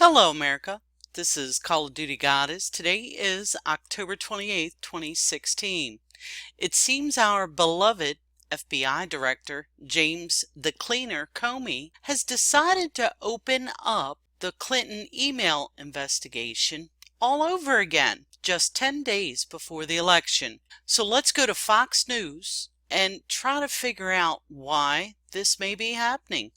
Hello, America. This is Call of Duty Goddess. Today is October 28th, 2016. It seems our beloved FBI Director, James the Cleaner Comey, has decided to open up the Clinton email investigation all over again, just 10 days before the election. So let's go to Fox News and try to figure out why this may be happening.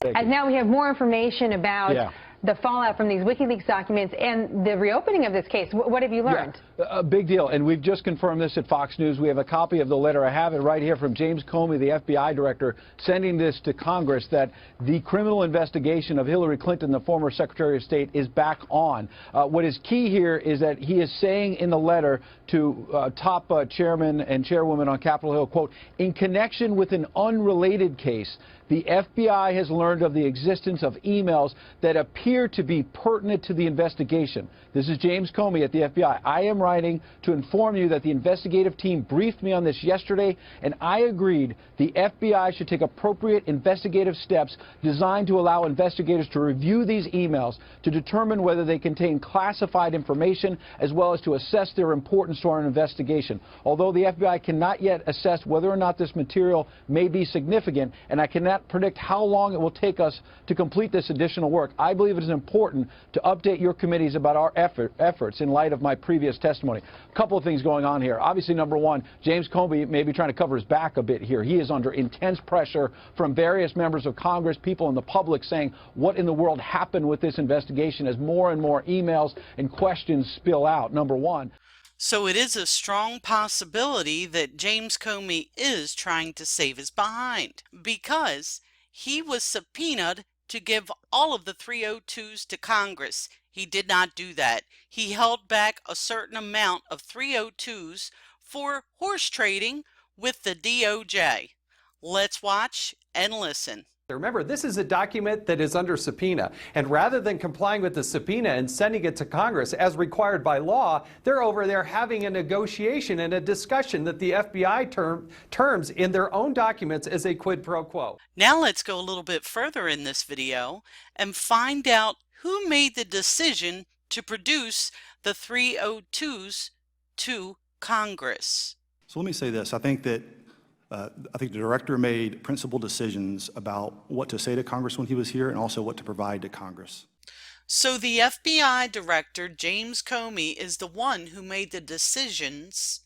And now we have more information about the fallout from these WikiLeaks documents and the reopening of this case. What have you learned? A big deal, and we've just confirmed this at Fox News. We have a copy of the letter. I have it right here from James Comey, the FBI director, sending this to Congress, that the criminal investigation of Hillary Clinton, the former Secretary of State, is back on. What is key here is that he is saying in the letter to top chairman and chairwoman on Capitol Hill, quote, in connection with an unrelated case, the FBI has learned of the existence of emails that appear to be pertinent to the investigation. This is James Comey at the FBI. I am writing to inform you that the investigative team briefed me on this yesterday, and I agreed the FBI should take appropriate investigative steps designed to allow investigators to review these emails to determine whether they contain classified information, as well as to assess their importance to our investigation. Although the FBI cannot yet assess whether or not this material may be significant, and I cannot predict how long it will take us to complete this additional work, I believe it is important to update your committees about our efforts in light of my previous testimony. A couple of things going on here. Obviously, number one, James Comey may be trying to cover his back a bit here. He is under intense pressure from various members of Congress, people in the public saying, what in the world happened with this investigation, as more and more emails and questions spill out, number one. So it is a strong possibility that James Comey is trying to save his behind, because he was subpoenaed to give all of the 302s to Congress. He did not do that. He held back a certain amount of 302s for horse trading with the DOJ. Let's watch and listen. Remember, this is a document that is under subpoena, and rather than complying with the subpoena and sending it to Congress as required by law, they're over there having a negotiation and a discussion that the FBI terms in their own documents as a quid pro quo. Now let's go a little bit further in this video and find out who made the decision to produce the 302s to Congress. So let me say this. I think the director made principled decisions about what to say to Congress when he was here, and also what to provide to Congress. So the FBI director, James Comey, is the one who made the decisions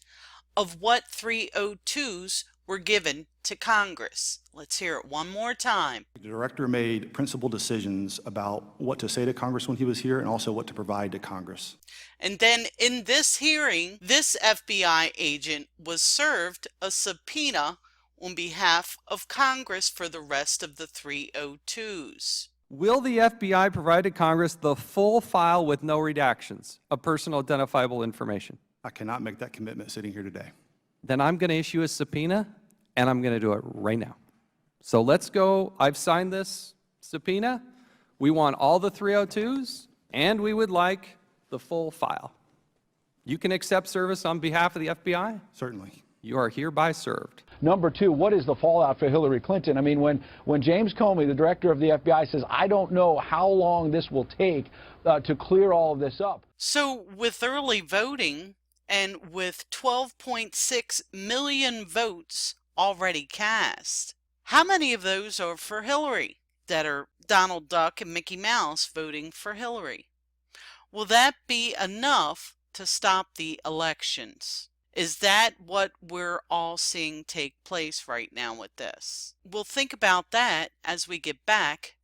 of what 302s were given to Congress. Let's hear it one more time. The director made principled decisions about what to say to Congress when he was here, and also what to provide to Congress. And then in this hearing, this FBI agent was served a subpoena on behalf of Congress for the rest of the 302s. Will the FBI provide to Congress the full file with no redactions of personal identifiable information? I cannot make that commitment sitting here today. Then I'm going to issue a subpoena, and I'm going to do it right now. So let's go. I've signed this subpoena. We want all the 302s, and we would like the full file. You can accept service on behalf of the FBI? Certainly. You are hereby served. Number two, what is the fallout for Hillary Clinton? I mean, when James Comey, the director of the FBI, says, I don't know how long this will take to clear all of this up. So with early voting and with 12.6 million votes already cast, how many of those are for Hillary, that are Donald Duck and Mickey Mouse voting for Hillary? Will that be enough to stop the elections? Is that what we're all seeing take place right now with this? We'll think about that as we get back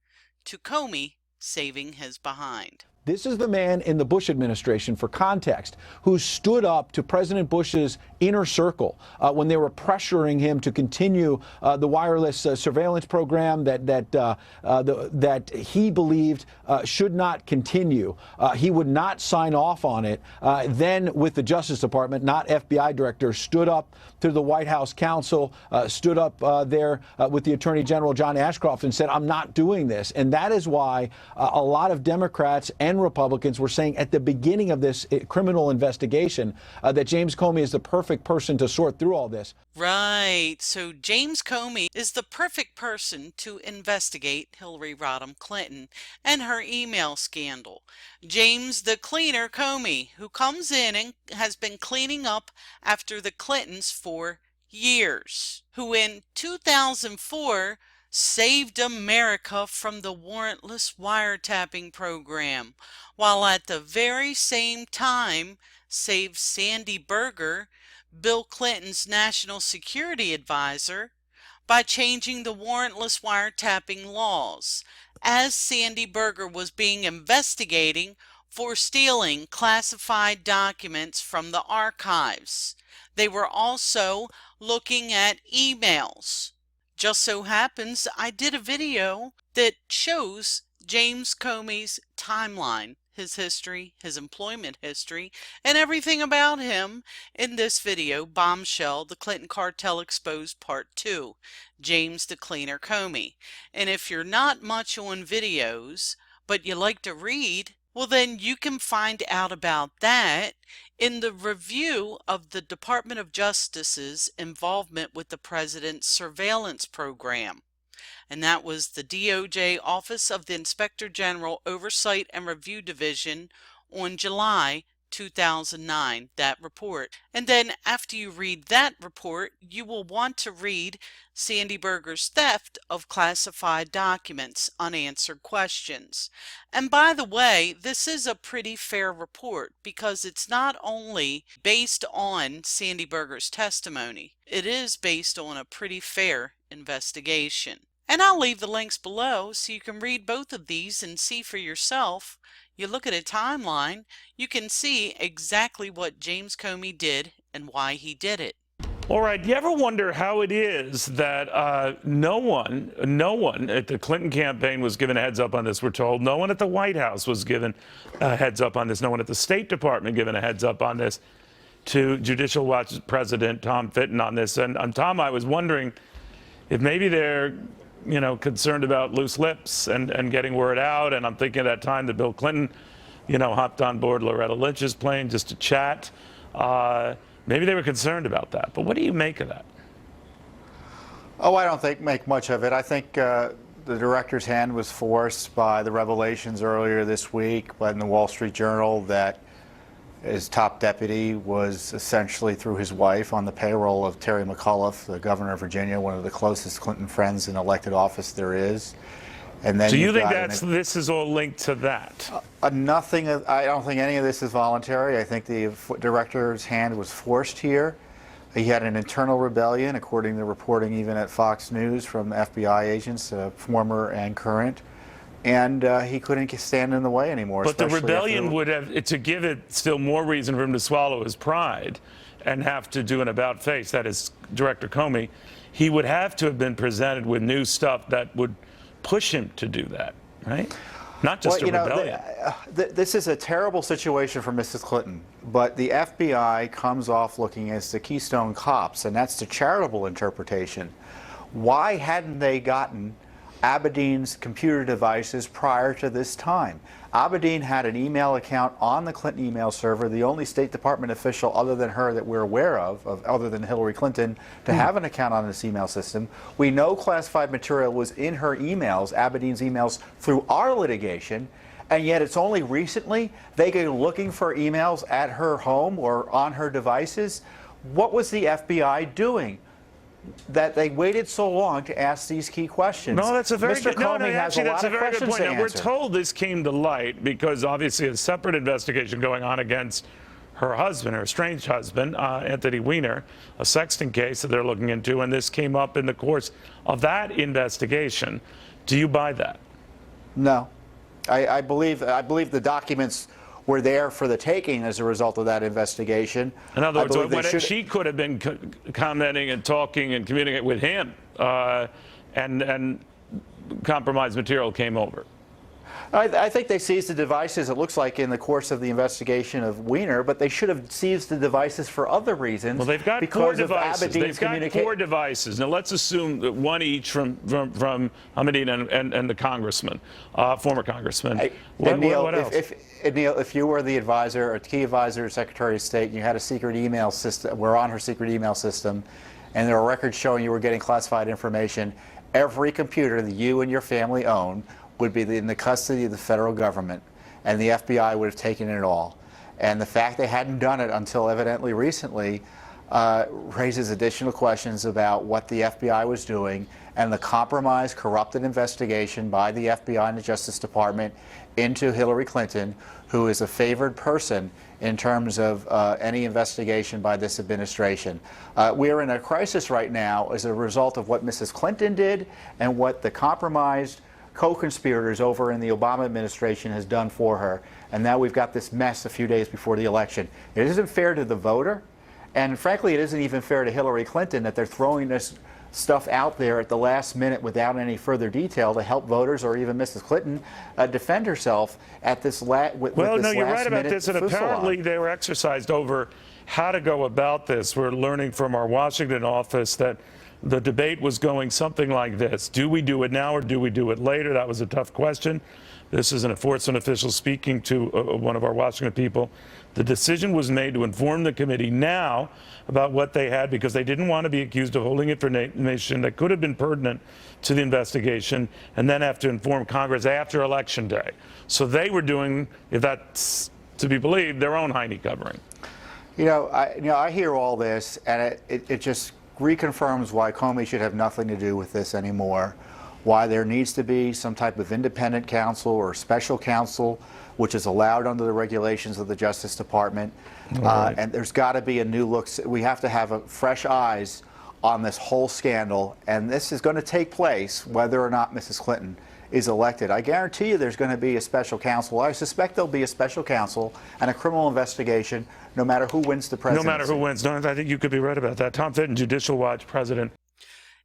to Comey saving his behind. This is the man in the Bush administration, for context, who stood up to President Bush's inner circle when they were pressuring him to continue the wireless surveillance program that he believed should not continue. He would not sign off on it. Then, with the Justice Department, not FBI director, stood up to the White House counsel, stood up there with the Attorney General John Ashcroft and said, I'm not doing this. And that is why a lot of Democrats and and Republicans were saying at the beginning of this criminal investigation that James Comey is the perfect person to sort through all this. Right. So James Comey is the perfect person to investigate Hillary Rodham Clinton and her email scandal. James the Cleaner Comey, who comes in and has been cleaning up after the Clintons for years, who in 2004 saved America from the warrantless wiretapping program, while at the very same time saved Sandy Berger, Bill Clinton's national security advisor, by changing the warrantless wiretapping laws, as Sandy Berger was being investigated for stealing classified documents from the archives. They were also looking at emails. Just so happens I did a video that shows James Comey's timeline, his history, his employment history, and everything about him in this video, Bombshell, the Clinton Cartel Exposed Part 2, James the Cleaner Comey. And if you're not much on videos, but you like to read, well then you can find out about that in the review of the Department of Justice's involvement with the President's surveillance program. And that was the DOJ Office of the Inspector General Oversight and Review Division on July 2009, that report. And then after you read that report, you will want to read Sandy Berger's theft of classified documents, unanswered questions. And by the way, this is a pretty fair report because it's not only based on Sandy Berger's testimony, it is based on a pretty fair investigation. And I'll leave the links below so you can read both of these and see for yourself. You look at a timeline, you can see exactly what James Comey did and why he did it. All right, do you ever wonder how it is that no one at the Clinton campaign was given a heads up on this, we're told. No one at the White House was given a heads up on this. No one at the State Department given a heads up on this to Judicial Watch President Tom Fitton on this. And Tom, I was wondering if maybe they're concerned about loose lips and getting word out. And I'm thinking of that time that Bill Clinton, hopped on board Loretta Lynch's plane just to chat. Maybe they were concerned about that. But what do you make of that? Oh, I don't make much of it. I think the director's hand was forced by the revelations earlier this week in the Wall Street Journal that his top deputy was essentially, through his wife, on the payroll of Terry McAuliffe, the governor of Virginia, one of the closest Clinton friends in elected office there is. And then so you think this is all linked to that? Nothing. I don't think any of this is voluntary. I think the director's hand was forced here. He had an internal rebellion, according to reporting even at Fox News from FBI agents, former and current. And he couldn't stand in the way anymore. But the rebellion would have, to give it still more reason for him to swallow his pride and have to do an about-face, that is Director Comey, he would have to have been presented with new stuff that would push him to do that, right? Not just a rebellion. This is a terrible situation for Mrs. Clinton, but the FBI comes off looking as the Keystone Cops, and that's the charitable interpretation. Why hadn't they gotten Abedin's computer devices prior to this time? Abedin had an email account on the Clinton email server, the only State Department official other than her that we're aware of other than Hillary Clinton, to have an account on this email system. We know classified material was in her emails, Abedin's emails, through our litigation, and yet it's only recently they go looking for emails at her home or on her devices. What was the FBI doing that they waited so long to ask these key questions? No, that's a very good, actually, that's a very good point. Now, we're told this came to light because obviously a separate investigation going on against her husband, her estranged husband, Anthony Weiner, a sexting case that they're looking into, and this came up in the course of that investigation. Do you buy that? No. I believe the documents were there for the taking as a result of that investigation. In other words, she could have been commenting and talking and communicating with him, and compromised material came over. I think they seized the devices, it looks like, in the course of the investigation of Weiner, but they should have seized the devices for other reasons. Well, they've got because 4 devices. Abedin's They've got 4 devices. Now, let's assume that 1 each from Abedin and the congressman, former congressman. Hey, What else? Neil, if you were the advisor or key advisor, Secretary of State, and you had a secret email system, we're on her secret email system, and there are records showing you were getting classified information, every computer that you and your family own would be in the custody of the federal government, and the FBI would have taken it all. And the fact they hadn't done it until evidently recently raises additional questions about what the FBI was doing and the compromised, corrupted investigation by the FBI and the Justice Department into Hillary Clinton, who is a favored person in terms of any investigation by this administration. We are in a crisis right now as a result of what Mrs. Clinton did and what the compromised co-conspirators over in the Obama administration has done for her. And now we've got this mess a few days before the election. It isn't fair to the voter, and frankly, it isn't even fair to Hillary Clinton that they're throwing this stuff out there at the last minute without any further detail to help voters or even Mrs. Clinton defend herself at this Well, no, you're right about this, and apparently they were exercised over how to go about this. We're learning from our Washington office that the debate was going something like this. Do we do it now or do we do it later? That was a tough question. This is an enforcement official speaking to one of our Washington people. The decision was made to inform the committee now about what they had because they didn't want to be accused of holding information that could have been pertinent to the investigation and then have to inform Congress after Election Day. So they were doing, if that's to be believed, their own Heine covering. I hear all this, and it just reconfirms why Comey should have nothing to do with this anymore, why there needs to be some type of independent counsel or special counsel, which is allowed under the regulations of the Justice Department. Right. And there's got to be a new look. We have to have fresh eyes on this whole scandal, and this is going to take place whether or not Mrs. Clinton is elected. I guarantee you there's going to be a special counsel. I suspect there'll be a special counsel and a criminal investigation no matter who wins the presidency. No matter who wins. No, I think you could be right about that. Tom Fitton, Judicial Watch president.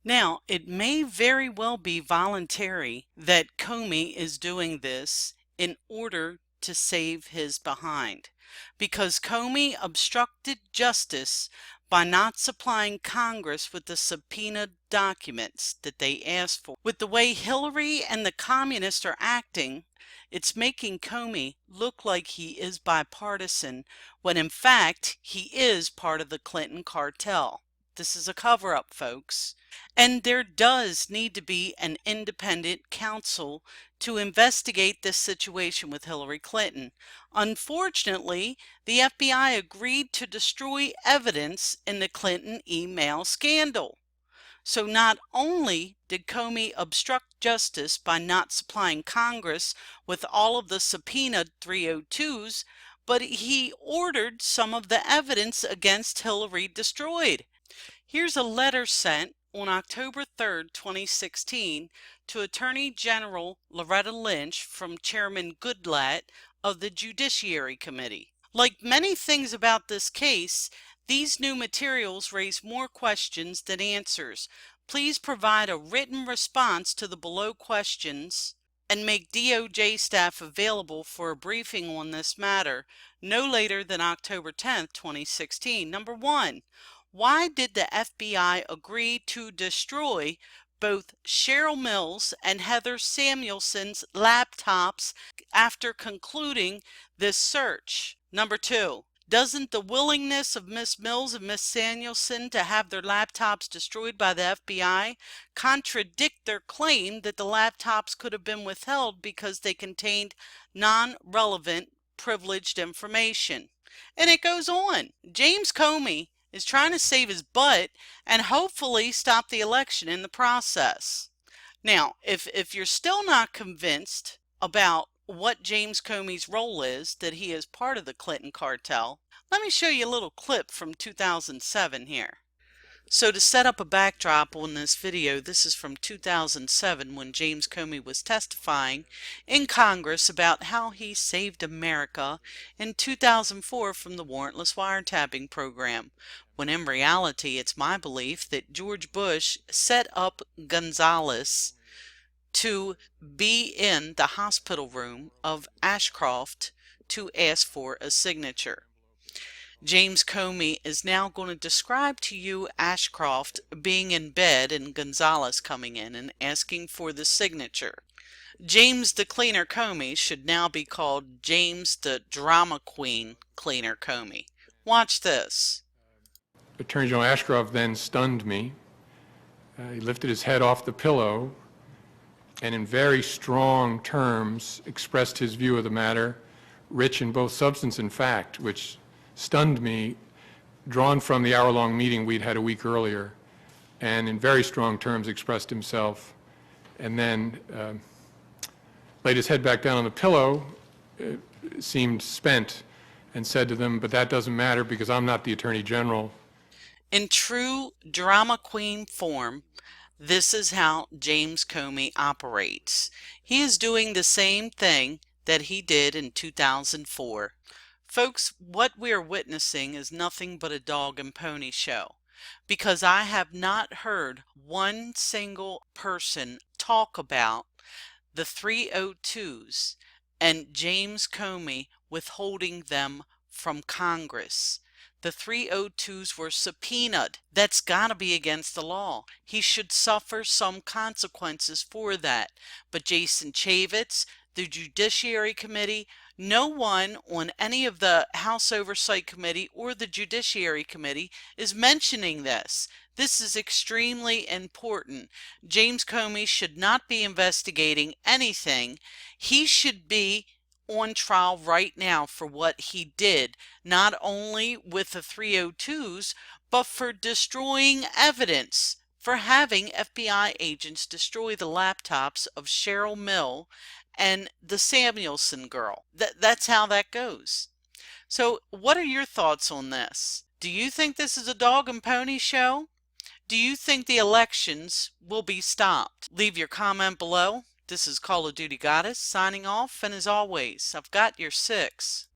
Now, it may very well be voluntary that Comey is doing this in order to save his behind, because Comey obstructed justice by not supplying Congress with the subpoenaed documents that they asked for. With the way Hillary and the communists are acting, it's making Comey look like he is bipartisan, when in fact he is part of the Clinton cartel. This is a cover-up, folks. And there does need to be an independent counsel to investigate this situation with Hillary Clinton. Unfortunately, the FBI agreed to destroy evidence in the Clinton email scandal. So not only did Comey obstruct justice by not supplying Congress with all of the subpoenaed 302s, but he ordered some of the evidence against Hillary destroyed. Here's a letter sent on October 3rd, 2016 to Attorney General Loretta Lynch from Chairman Goodlatte of the Judiciary Committee. Like many things about this case, these new materials raise more questions than answers. Please provide a written response to the below questions and make DOJ staff available for a briefing on this matter no later than October 10th, 2016. Number 1. Why did the FBI agree to destroy both Cheryl Mills and Heather Samuelson's laptops after concluding this search? Number 2. Doesn't the willingness of Miss Mills and Miss Samuelson to have their laptops destroyed by the FBI contradict their claim that the laptops could have been withheld because they contained non-relevant privileged information? And it goes on. James Comey is trying to save his butt and hopefully stop the election in the process. Now, if you're still not convinced about what James Comey's role is, that he is part of the Clinton cartel, let me show you a little clip from 2007 here. So to set up a backdrop on this video, this is from 2007 when James Comey was testifying in Congress about how he saved America in 2004 from the warrantless wiretapping program, when in reality it's my belief that George Bush set up Gonzales to be in the hospital room of Ashcroft to ask for a signature. James Comey is now going to describe to you Ashcroft being in bed and Gonzalez coming in and asking for the signature. James the Cleaner Comey should now be called James the Drama Queen Cleaner Comey. Watch this. Attorney General Ashcroft then stunned me. He lifted his head off the pillow and in very strong terms expressed his view of the matter, rich in both substance and fact, which stunned me, drawn from the hour-long meeting we'd had a week earlier, and in very strong terms expressed himself, and then laid his head back down on the pillow, seemed spent, and said to them, "But that doesn't matter because I'm not the Attorney General." In true drama queen form, this is how James Comey operates. He is doing the same thing that he did in 2004. Folks, what we are witnessing is nothing but a dog and pony show, because I have not heard one single person talk about the 302s and James Comey withholding them from Congress. The 302s were subpoenaed. That's got to be against the law. He should suffer some consequences for that. But Jason Chaffetz, the Judiciary Committee, no one on any of the House Oversight Committee or the Judiciary Committee is mentioning this. This is extremely important. James Comey should not be investigating anything. He should be on trial right now for what he did, not only with the 302s, but for destroying evidence, for having FBI agents destroy the laptops of Cheryl Mill and the Samuelson girl. That's how that goes. So what are your thoughts on this? Do you think this is a dog and pony show? Do you think the elections will be stopped? Leave your comment below. This is Call of Duty Goddess signing off, and as always, I've got your 6.